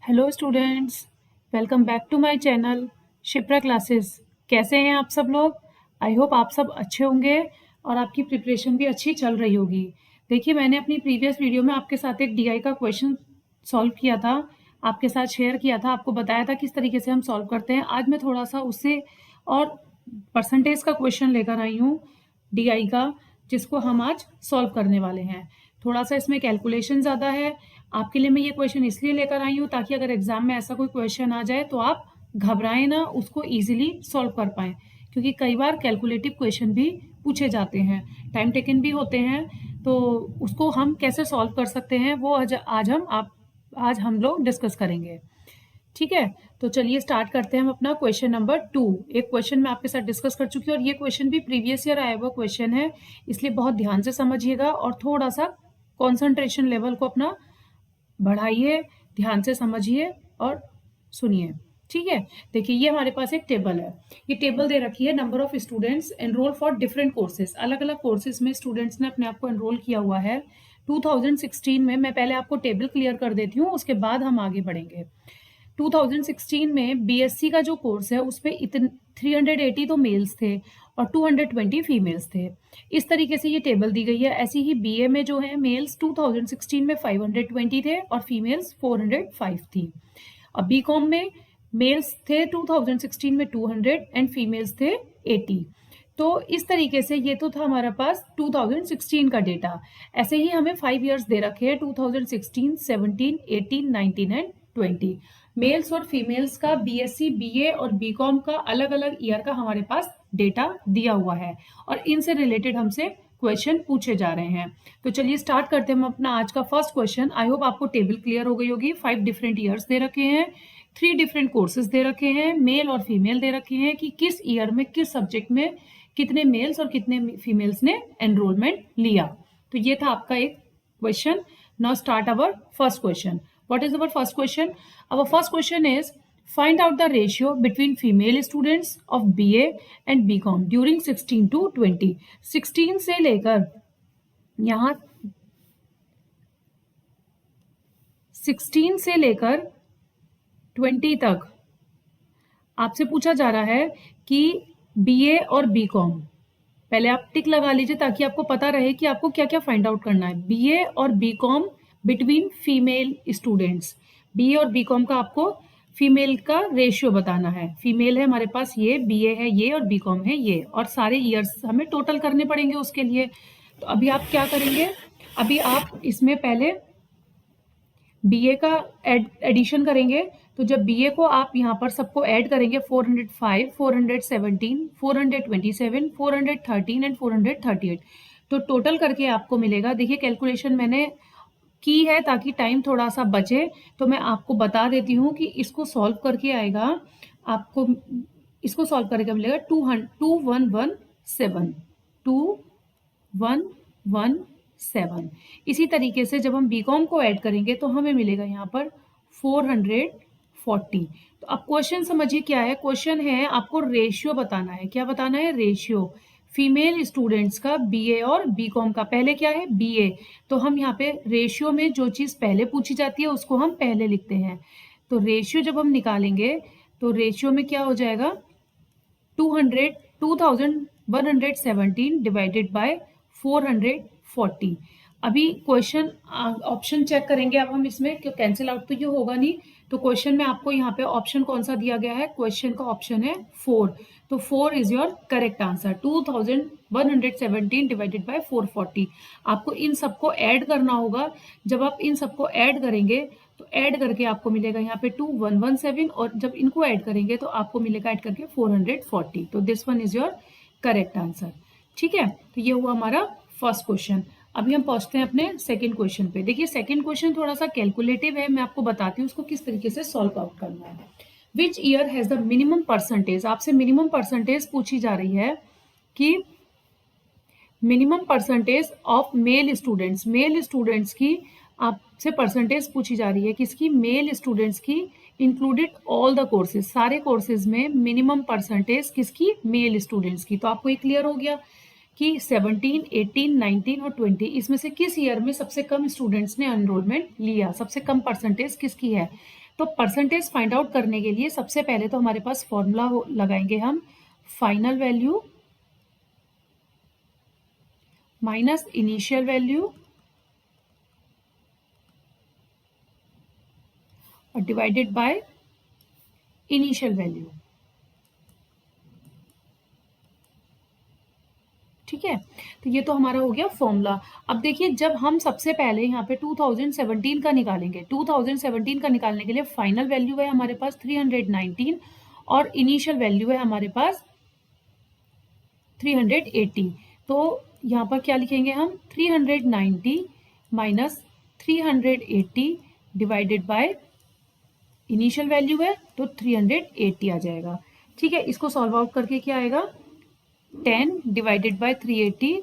Hello students, welcome back to my channel Shipra classes. कैसे हैं आप सब लोग? आई होप आप सब अच्छे होंगे और आपकी प्रिपरेशन भी अच्छी चल रही होगी। देखिए, मैंने अपनी प्रीवियस वीडियो में आपके साथ एक डीआई का क्वेश्चन सॉल्व किया था, आपके साथ शेयर किया था, आपको बताया था किस तरीके से हम सॉल्व करते हैं। आज मैं थोड़ा सा उससे और परसेंटेज का क्वेश्चन लेकर आई हूँ डीआई का, जिसको हम आज सॉल्व करने वाले हैं। थोड़ा सा इसमें कैलकुलेशन ज़्यादा है। आपके लिए मैं ये क्वेश्चन इसलिए लेकर आई हूँ ताकि अगर एग्जाम में ऐसा कोई क्वेश्चन आ जाए तो आप घबराएं ना, उसको इजीली सॉल्व कर पाएं। क्योंकि कई बार कैलकुलेटिव क्वेश्चन भी पूछे जाते हैं, टाइम टेकन भी होते हैं, तो उसको हम कैसे सॉल्व कर सकते हैं वो आज हम लोग डिस्कस करेंगे। ठीक है, तो चलिए स्टार्ट करते हैं हम अपना क्वेश्चन नंबर 2। एक क्वेश्चन मैं आपके साथ डिस्कस कर चुकी हूँ और ये क्वेश्चन भी प्रीवियस ईयर आया हुआ क्वेश्चन है, इसलिए बहुत ध्यान से समझिएगा और थोड़ा सा कॉन्सेंट्रेशन लेवल को अपना बढ़ाइए, ध्यान से समझिए और सुनिए। ठीक है, देखिए ये हमारे पास एक टेबल है। ये टेबल दे रखी है number of students enrol for different courses. अलग अलग कोर्सेज में स्टूडेंट्स ने अपने आप को एनरोल किया हुआ है 2016 में। मैं पहले आपको टेबल क्लियर कर देती हूँ, उसके बाद हम आगे बढ़ेंगे। 2016 में बीएससी का जो कोर्स है उसमें 380 तो मेल्स थे और 220 फीमेल्स थे। इस तरीके से ये टेबल दी गई है। ऐसे ही बीए में जो है मेल्स 2016 में 520 थे और फीमेल्स 405 थी। अब बीकॉम में मेल्स थे 2016 में 200 एंड फीमेल्स थे 80। तो इस तरीके से ये तो था हमारे पास 2016 का डेटा। ऐसे ही हमें 5 इयर्स दे रखे हैं, 2016, 17, 18, 19 एंड 20। मेल्स और फीमेल्स का बीएससी, बीए और बीकॉम का अलग अलग ईयर का हमारे पास डेटा दिया हुआ है और इनसे रिलेटेड हमसे क्वेश्चन पूछे जा रहे हैं। तो चलिए स्टार्ट करते हैं हम अपना आज का फर्स्ट क्वेश्चन। आई होप आपको टेबल क्लियर हो गई होगी। 5 डिफरेंट ईयर्स दे रखे हैं, 3 डिफरेंट कोर्सेज दे रखे हैं, मेल और फीमेल दे रखे हैं कि किस ईयर में किस सब्जेक्ट में कितने मेल्स और कितने फीमेल्स ने एनरोलमेंट लिया। तो ये था आपका एक question. Now start our first question. What is our first question? Our first question is find out the ratio between female students of BA and BCom during 16 to 20। 16 से लेकर यहाँ 16 से लेकर 20 तक आपसे पूछा जा रहा है कि बीए और बीकॉम, पहले आप टिक लगा लीजिए ताकि आपको पता रहे कि आपको क्या क्या फाइंड आउट करना है। बीए और BCom between female students, BA और बीकॉम का आपको फीमेल का रेशियो बताना है। फीमेल है हमारे पास ये, बीए है ये और बीकॉम है ये, और सारे ईयर्स हमें टोटल करने पड़ेंगे उसके लिए। तो अभी आप क्या करेंगे, अभी आप इसमें पहले बीए का एडिशन करेंगे। तो जब बीए को आप यहाँ पर सबको ऐड करेंगे 405, 417, 427, 413 एंड 438, तो टोटल करके आपको मिलेगा। देखिए कैलकुलेशन मैंने की है ताकि टाइम थोड़ा सा बचे, तो मैं आपको बता देती हूँ कि इसको सॉल्व करके आएगा, आपको इसको सॉल्व करके मिलेगा 2117, 2117। इसी तरीके से जब हम बीकॉम को ऐड करेंगे तो हमें मिलेगा यहाँ पर 440। तो अब क्वेश्चन समझिए क्या है। क्वेश्चन है आपको रेशियो बताना है। क्या बताना है? रेशियो फीमेल स्टूडेंट्स का बीए और बीकॉम का। पहले क्या है? बीए। तो हम यहाँ पे रेशियो में जो चीज़ पहले पूछी जाती है उसको हम पहले लिखते हैं। तो रेशियो जब हम निकालेंगे तो रेशियो में क्या हो जाएगा? 2117 डिवाइडेड बाय 440। अभी क्वेश्चन ऑप्शन चेक करेंगे अब हम इसमें, क्यों कैंसिल आउट तो ये होगा नहीं। तो क्वेश्चन में आपको यहाँ पे ऑप्शन कौन सा दिया गया है? क्वेश्चन का ऑप्शन है 4। तो 4 is your correct answer. 2117 divided by 440। आपको इन सबको ऐड करना होगा। जब आप इन सबको ऐड करेंगे तो ऐड करके आपको मिलेगा यहाँ पे 2117, और जब इनको ऐड करेंगे तो आपको मिलेगा ऐड करके 440। तो this one is your correct answer. ठीक है, तो ये हुआ हमारा फर्स्ट क्वेश्चन। अभी हम पहुंचते हैं अपने सेकंड क्वेश्चन पे। देखिए सेकंड क्वेश्चन थोड़ा सा कैलकुलेटिव है, मैं आपको बताती हूँ उसको किस तरीके से सॉल्व आउट करना है। Which year has the minimum percentage, आपसे मिनिमम परसेंटेज पूछी जा रही है कि minimum percentage of male students, male students की आपसे परसेंटेज पूछी जा रही है। किसकी? मेल स्टूडेंट्स की, इंक्लूडेड ऑल द कोर्सेज, सारे कोर्सेज में मिनिमम परसेंटेज किसकी? मेल स्टूडेंट्स की। तो आपको ये क्लियर हो गया कि 17, 18, 19 और 20 इसमें से किस ईयर में सबसे कम स्टूडेंट्स ने एनरोलमेंट लिया, सबसे कम परसेंटेज किसकी है। तो परसेंटेज फाइंड आउट करने के लिए सबसे पहले तो हमारे पास फॉर्मूला लगाएंगे हम, final value minus initial value और डिवाइडेड बाय इनिशियल वैल्यू। ठीक है, तो ये तो हमारा हो गया फॉर्मूला। अब देखिए, जब हम सबसे पहले यहाँ पे 2017 का निकालेंगे, 2017 का निकालने के लिए फाइनल वैल्यू है हमारे पास 319 और इनिशियल वैल्यू है हमारे पास 380। तो यहाँ पर क्या लिखेंगे हम, 390 minus 380 divided by initial value है तो 380 आ जाएगा। ठीक है, इसको सॉल्व आउट करके क्या आएगा, 10 डिवाइडेड बाय 380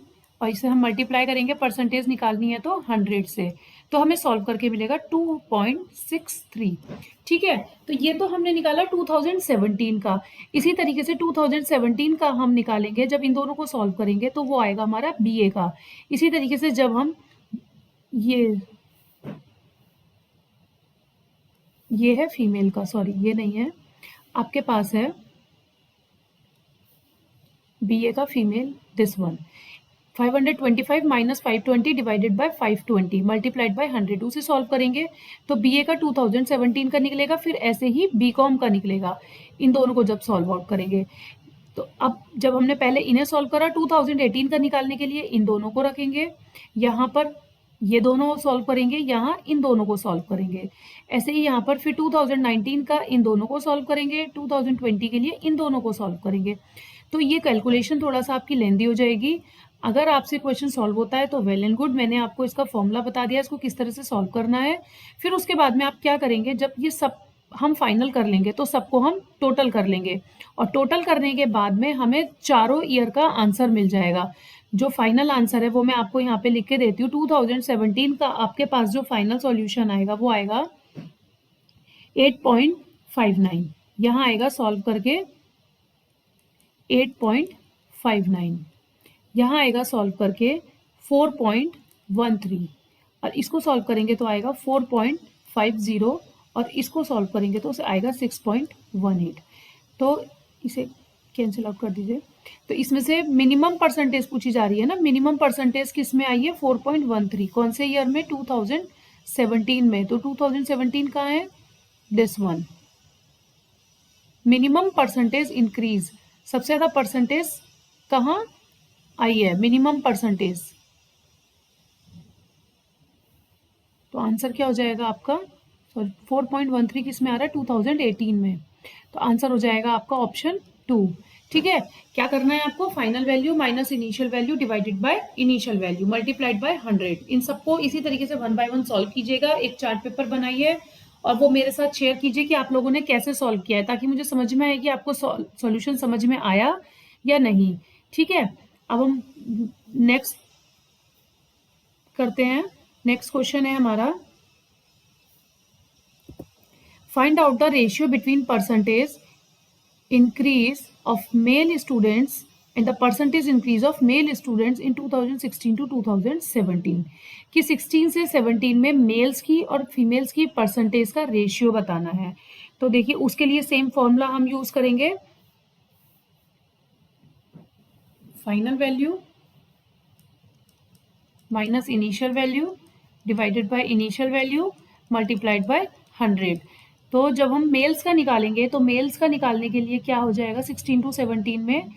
और इसे हम मल्टीप्लाई करेंगे, परसेंटेज निकालनी है तो 100 से, तो हमें सॉल्व करके मिलेगा 2.63। ठीक है, तो ये तो हमने निकाला 2017 का। इसी तरीके से 2017 का हम निकालेंगे, जब इन दोनों को सॉल्व करेंगे तो वो आएगा हमारा बीए का। इसी तरीके से जब हम ये है फीमेल का, सॉरी ये नहीं है, आपके पास है बीए का female, this one, 525 minus 520 divided by 520 multiplied by 100, उसे सॉल्व करेंगे तो बीए का 2017 का निकलेगा, फिर ऐसे ही बीकॉम का निकलेगा, इन दोनों को जब सॉल्व आउट करेंगे। तो अब जब हमने पहले इन्हें सॉल्व करा 2018 का निकालने के लिए, इन दोनों को रखेंगे यहाँ पर, ये दोनों सॉल्व करेंगे, यहाँ इन दोनों को सॉल्व करेंगे, ऐसे ही यहाँ पर फिर 2019 का इन दोनों को सॉल्व करेंगे, 2020 के लिए इन दोनों को सॉल्व करेंगे। तो ये कैलकुलेशन थोड़ा सा आपकी लेंदी हो जाएगी। अगर आपसे क्वेश्चन सॉल्व होता है तो वेल एंड गुड, मैंने आपको इसका फॉर्मूला बता दिया, इसको किस तरह से सॉल्व करना है। फिर उसके बाद में आप क्या करेंगे, जब ये सब हम फाइनल कर लेंगे तो सबको हम टोटल कर लेंगे, और टोटल करने के बाद में हमें चारों ईयर का आंसर मिल जाएगा। जो फाइनल आंसर है वो मैं आपको यहाँ पे लिख के देती हूँ। 2017 का आपके पास जो फाइनल सॉल्यूशन आएगा वो आएगा 8.59, यहाँ आएगा सॉल्व करके 8.59, यहाँ आएगा सॉल्व करके 4.13, और इसको सॉल्व करेंगे तो आएगा 4.50, और इसको सॉल्व करेंगे तो उसे आएगा 6.18। तो इसे कैंसिल आउट कर दीजिए। तो इसमें से मिनिमम परसेंटेज पूछी जा रही है ना, मिनिमम परसेंटेज किस में आई है, 4.13, कौन से ईयर में, 2017 में। तो 2017 कहाँ है, this one, minimum percentage increase, सबसे ज्यादा परसेंटेज कहाँ आई है, मिनिमम परसेंटेज। तो आंसर क्या हो जाएगा आपका, सॉरी 4.13 किस में आ रहा है, 2018 में, तो आंसर हो जाएगा आपका ऑप्शन 2। ठीक है, क्या करना है आपको, final value minus initial value divided by initial value multiplied by 100, इन सबको इसी तरीके से 1 बाय 1 सॉल्व कीजिएगा। एक चार्ट पेपर बनाइए और वो मेरे साथ शेयर कीजिए कि आप लोगों ने कैसे सॉल्व किया है, ताकि मुझे समझ में आए कि आपको सॉल्यूशन समझ में आया या नहीं। ठीक है, अब हम नेक्स्ट करते हैं। नेक्स्ट क्वेश्चन है हमारा, find out the ratio between percentage increase of male students and the percentage increase of male students in 2016 to 2017, कि 16 से 17 में मेल्स की और फीमेल्स की परसेंटेज का रेशियो बताना है। तो देखिए उसके लिए सेम फॉर्मूला हम यूज करेंगे, final value minus initial value divided by initial value multiplied by 100। तो जब हम मेल्स का निकालेंगे तो मेल्स का निकालने के लिए क्या हो जाएगा, 16 टू 17 में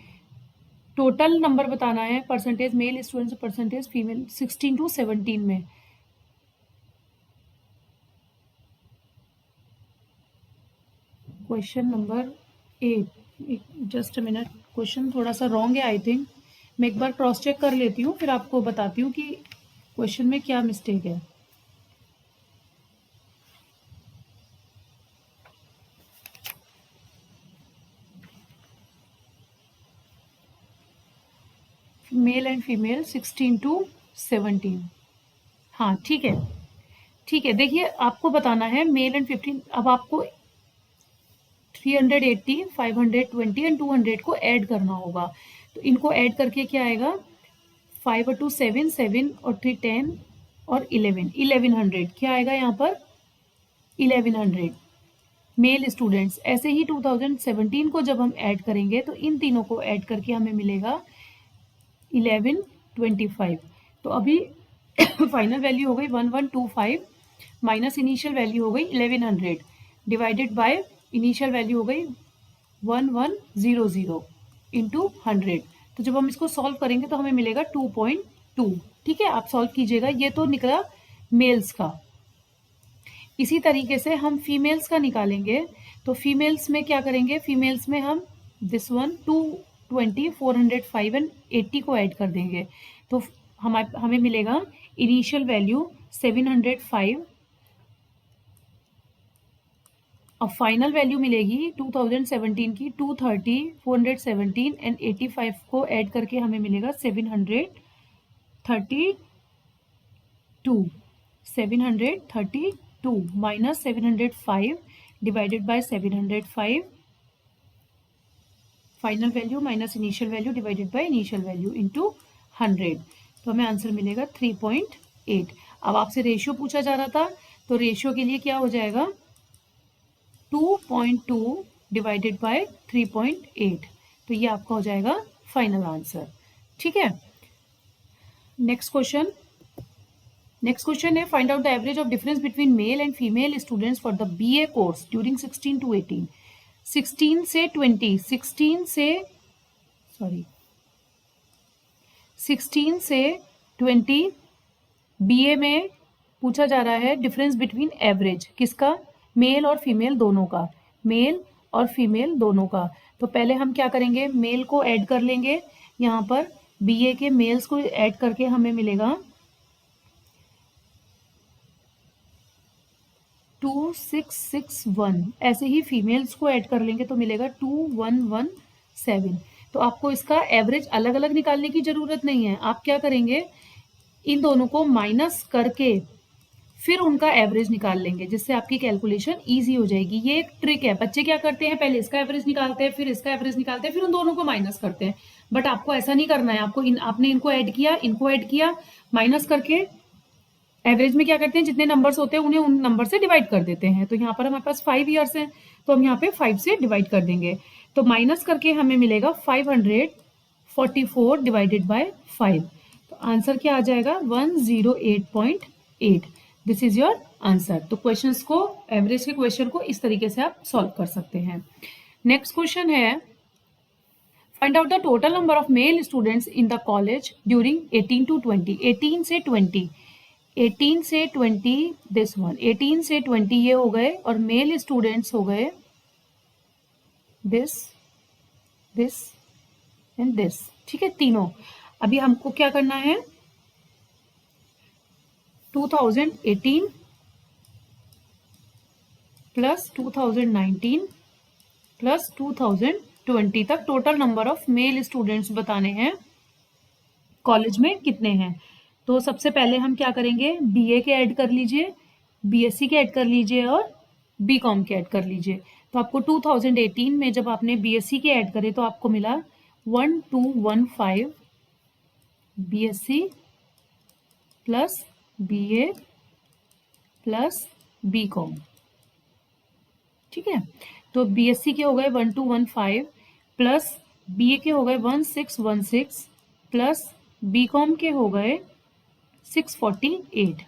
टोटल नंबर बताना है, percentage male students percentage female 16 to 17 में। Question number 8, just a minute, question थोड़ा सा रॉन्ग है आई थिंक, मैं एक बार क्रॉस चेक कर लेती हूँ फिर आपको बताती हूँ कि क्वेश्चन में क्या मिस्टेक है। मेल एंड फीमेल 16 टू 17, हाँ ठीक है, ठीक है। देखिए आपको बताना है मेल एंड 15, अब आपको 380, 520 एंड 200 को ऐड करना होगा। तो इनको ऐड करके क्या आएगा, 5 और 2 7, 7 और 3 10 और 11, 1100 क्या आएगा यहाँ पर, 1100। Male students. ऐसे ही 2017 को जब हम ऐड करेंगे तो इन तीनों को ऐड करके हमें मिलेगा 1125। तो अभी फाइनल वैल्यू हो गई 1125 माइनस इनिशियल वैल्यू हो गई 1100 डिवाइडेड बाय इनिशियल वैल्यू हो गई 1100 इंटू 100। तो जब हम इसको सॉल्व करेंगे तो हमें मिलेगा 2.2। ठीक है, आप सॉल्व कीजिएगा। ये तो निकला मेल्स का। इसी तरीके से हम फीमेल्स का निकालेंगे। तो फीमेल्स में क्या करेंगे, फीमेल्स में हम दिस वन 220 405 एंड 80 को ऐड कर देंगे। तो हमें मिलेगा इनिशियल वैल्यू 705 और फाइनल वैल्यू मिलेगी 2017 की 230 417 एंड 85 को ऐड करके हमें मिलेगा 732 minus 705 divided by 705 final value minus initial value divided by initial value into 100। तो हमें आंसर मिलेगा 3.8। अब आपसे रेशियो पूछा जा रहा था, तो रेशियो के लिए क्या हो जाएगा 2.2 डिवाइडेड बाय 3.8। तो ये आपका हो जाएगा फाइनल आंसर। ठीक है, नेक्स्ट क्वेश्चन है find out the average of difference between male and female students for the BA course during 16 to 18। 16 से 20 BA में पूछा जा रहा है डिफरेंस बिटवीन एवरेज किसका, मेल और फीमेल दोनों का, मेल और फीमेल दोनों का। तो पहले हम क्या करेंगे, मेल को ऐड कर लेंगे। यहाँ पर BA के मेल्स को ऐड करके हमें मिलेगा 2661। ऐसे ही फीमेल्स को ऐड कर लेंगे तो मिलेगा 2117। तो आपको इसका एवरेज अलग अलग निकालने की जरूरत नहीं है। आप क्या करेंगे, इन दोनों को माइनस करके फिर उनका एवरेज निकाल लेंगे, जिससे आपकी कैलकुलेशन इजी हो जाएगी। ये एक ट्रिक है। बच्चे क्या करते हैं, पहले इसका एवरेज निकालते हैं, फिर इसका एवरेज निकालते हैं, फिर उन दोनों को माइनस करते हैं। बट आपको ऐसा नहीं करना है। आपको आपने इनको ऐड किया, माइनस करके एवरेज में क्या करते हैं, जितने नंबर्स होते हैं उन्हें उन नंबर से डिवाइड कर देते हैं। तो यहाँ पर हमारे पास 5 ईयर्स हैं, तो हम यहाँ पे 5 से डिवाइड कर देंगे। तो माइनस करके हमें मिलेगा 544 डिवाइडेड बाय 5। तो आंसर क्या आ जाएगा 108.8। This is your answer. तो क्वेश्चंस को, एवरेज के क्वेश्चन को इस तरीके से आप सॉल्व कर सकते हैं। नेक्स्ट क्वेश्चन है find out the total number of male students in the college during 18 to 20। 18 से 20 दिस वन 18 से 20 ये हो गए, और मेल स्टूडेंट्स हो गए दिस एंड दिस। ठीक है, तीनों। अभी हमको क्या करना है, 2018 प्लस 2019 प्लस 2020 तक total number of male students बताने हैं कॉलेज में कितने हैं। तो सबसे पहले हम क्या करेंगे, BA के ऐड कर लीजिए, BSc के ऐड कर लीजिए और BCom के ऐड कर लीजिए। तो आपको 2018 में जब आपने BSc के ऐड करे तो आपको मिला 1215 BSc plus BA plus BCom। ठीक है, तो BSc के हो गए 1215 प्लस BA के हो गए 1616 प्लस BCom के हो गए 648।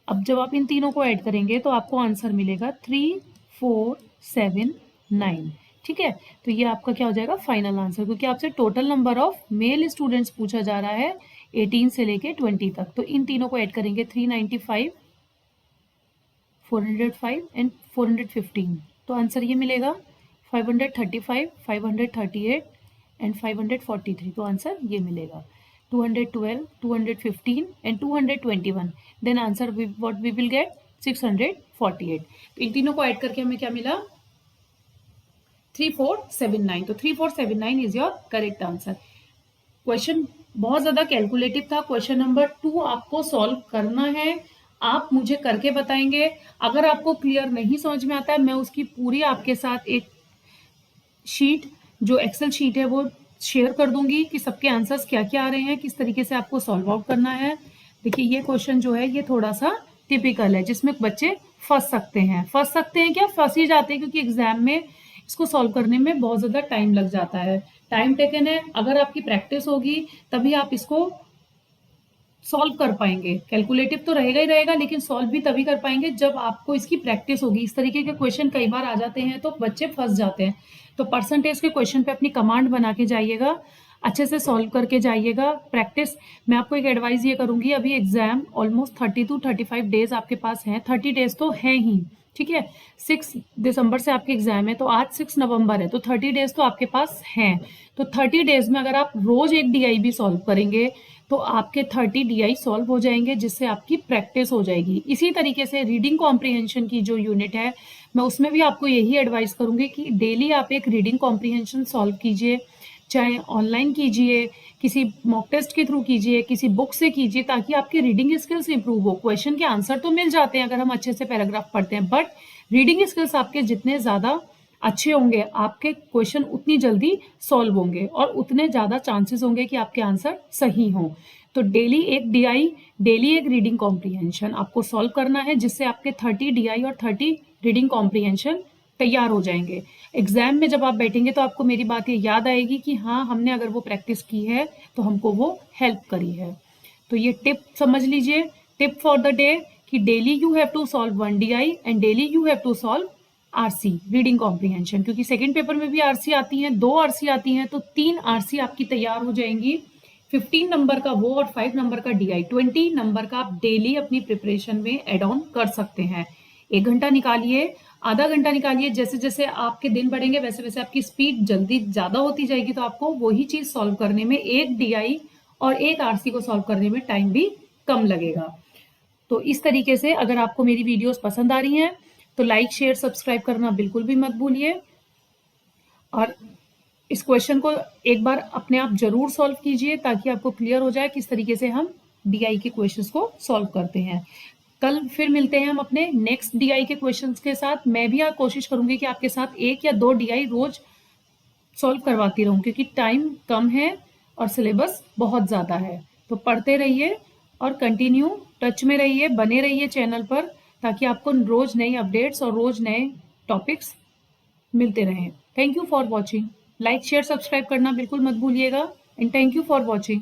अब जब आप इन तीनों को ऐड करेंगे तो आपको आंसर मिलेगा 3479। ठीक है, तो ये आपका क्या हो जाएगा फाइनल आंसर, क्योंकि आपसे total number of male students पूछा जा रहा है 18 से लेके 20 तक। तो इन तीनों को ऐड करेंगे 395 405 एंड 415। तो आंसर ये मिलेगा 535 538 एंड 543। तो आंसर ये मिलेगा 212 215 and 221। Then answer what we will get 648। तो इन तीनों को ऐड करके हमें क्या मिला 3479। तो 3479 is your correct answer. Question बहुत ज्यादा कैलकुलेटिव था। क्वेश्चन नंबर 2 आपको सॉल्व करना है, आप मुझे करके बताएंगे। अगर आपको क्लियर नहीं समझ में आता है, मैं उसकी पूरी आपके साथ एक शीट, जो एक्सेल शीट है, वो शेयर कर दूंगी कि सबके आंसर्स क्या क्या आ रहे हैं, किस तरीके से आपको सॉल्व आउट करना है। देखिए ये क्वेश्चन जो है ये थोड़ा सा टिपिकल है, जिसमें बच्चे फंस सकते हैं क्या, फंस ही जाते हैं, क्योंकि एग्जाम में इसको सॉल्व करने में बहुत ज़्यादा टाइम लग जाता है। टाइम टेकन है, अगर आपकी प्रैक्टिस होगी तभी आप इसको सॉल्व कर पाएंगे। कैलकुलेटिव तो रहेगा ही रहेगा, लेकिन सॉल्व भी तभी कर पाएंगे जब आपको इसकी प्रैक्टिस होगी। इस तरीके के क्वेश्चन कई बार आ जाते हैं तो बच्चे फंस जाते हैं। तो परसेंटेज के क्वेश्चन पे अपनी कमांड बना के जाइएगा, अच्छे से सॉल्व करके जाइएगा। प्रैक्टिस, मैं आपको एक एडवाइस ये करूंगी, अभी एग्जाम ऑलमोस्ट 30 to 35 डेज आपके पास हैं, 30 डेज तो है ही, ठीक है। 6 दिसंबर से आपके एग्जाम है, तो आज 6 नवंबर है, तो 30 डेज तो आपके पास हैं। तो 30 डेज में अगर आप रोज एक डीआई भी सॉल्व करेंगे तो आपके 30 डीआई सॉल्व हो जाएंगे, जिससे आपकी प्रैक्टिस हो जाएगी। इसी तरीके से रीडिंग कॉम्प्रिहेंशन की जो यूनिट है, मैं उसमें भी आपको यही एडवाइस करूंगी कि डेली आप एक रीडिंग कॉम्प्रिहेंशन सॉल्व कीजिए, चाहे ऑनलाइन कीजिए, किसी मॉक टेस्ट के थ्रू कीजिए, किसी बुक से कीजिए, ताकि आपकी रीडिंग स्किल्स इंप्रूव हो। क्वेश्चन के आंसर तो मिल जाते हैं अगर हम अच्छे से पैराग्राफ पढ़ते हैं, बट रीडिंग स्किल्स आपके जितने ज़्यादा अच्छे होंगे, आपके क्वेश्चन उतनी जल्दी सॉल्व होंगे और उतने ज़्यादा चांसेस होंगे कि आपके आंसर सही हों। तो डेली एक डीआई, डेली एक रीडिंग कॉम्प्रिहेंशन आपको सॉल्व करना है, जिससे आपके 30 डीआई और 30 रीडिंग कॉम्प्रिहेंशन तैयार हो जाएंगे। एग्जाम में जब आप बैठेंगे तो आपको मेरी बात ये याद आएगी कि हाँ, हमने अगर वो प्रैक्टिस की है तो हमको वो हेल्प करी है। तो ये टिप समझ लीजिए, टिप फॉर द डे, कि daily you have to solve 1 DI and daily you have to solve RC, reading comprehension, क्योंकि सेकंड पेपर में भी आरसी आती हैं, 2 आरसी आती हैं, तो 3 आरसी आपकी तैयार हो जाएंगी। 15 नंबर का वो और 5 नंबर का डीआई, 20 नंबर का आप डेली अपनी प्रिपरेशन में एड ऑन कर सकते हैं। 1 घंटा निकालिए, आधा घंटा निकालिए, जैसे जैसे आपके दिन बढ़ेंगे वैसे वैसे आपकी स्पीड जल्दी ज़्यादा होती जाएगी, तो आपको वही चीज़ सॉल्व करने में, एक डीआई और एक आरसी को सॉल्व करने में टाइम भी कम लगेगा। तो इस तरीके से अगर आपको मेरी वीडियोस पसंद आ रही हैं तो लाइक शेयर सब्सक्राइब करना बिल्कुल भी मत भूलिए, और इस क्वेश्चन को एक बार अपने आप जरूर सॉल्व कीजिए, ताकि आपको क्लियर हो जाए किस तरीके से हम डीआई के क्वेश्चंस को सॉल्व करते हैं। कल फिर मिलते हैं हम अपने नेक्स्ट डीआई के क्वेश्चंस के साथ। मैं भी कोशिश करूंगी कि आपके साथ 1 या 2 डीआई रोज सॉल्व करवाती रहूं, क्योंकि टाइम कम है और सिलेबस बहुत ज़्यादा है। तो पढ़ते रहिए और कंटिन्यू टच में रहिए, बने रहिए चैनल पर, ताकि आपको रोज नई अपडेट्स और रोज नए टॉपिक्स मिलते रहें। Thank you for watching. Like share subscribe करना बिल्कुल मत भूलिएगा, and thank you for watching.